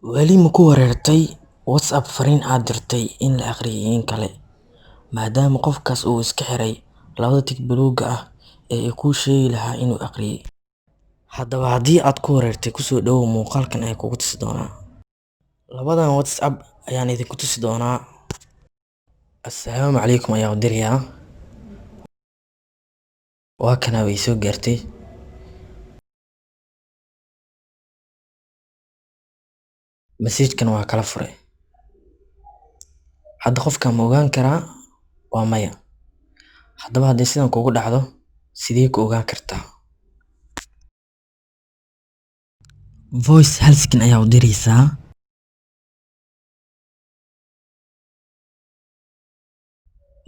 Weli ma ku wareertay WhatsApp fariin aad dirtay in la akhriyay in kale, maadaama qofkaas uu iska xiray labada tig buluugga ah ee ay kuu sheegi lahaa inuu akhriyay. Haddaba haddii aad ku wareertay, ku soo dhawow muuqaalkan ayaan kugu tusi doonaa. Labadan WhatsApp ayaan idinku tusi doonaa. Assalaamu calaykum ayaan u dirayaa. Waa kana way soo gaartay. Message-kan waa kala furay. Hadda qofka ma ogaan karaa? Waa maya. Haddaba haddii sidan kugu dhacdo, sidee ku ogaan kartaa? Voice hal second ayaa u diraysaa.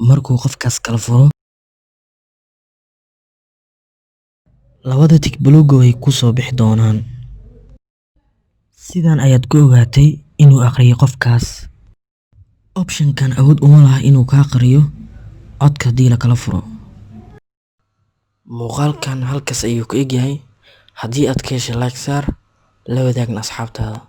Markuu qofkaas kala furo, labada tig buluugga way ku soo bixi doonaan. Sidan ayaad ku ogaatay inuu akhriyay qofkaas. Option-kan awood uma laha inuu kaa qariyo codka haddii la kala furo. Muuqaalkan halkaas ayuu ku egyahay. Haddii aad ka heshay like saar, la wadaagna asxaabtaada.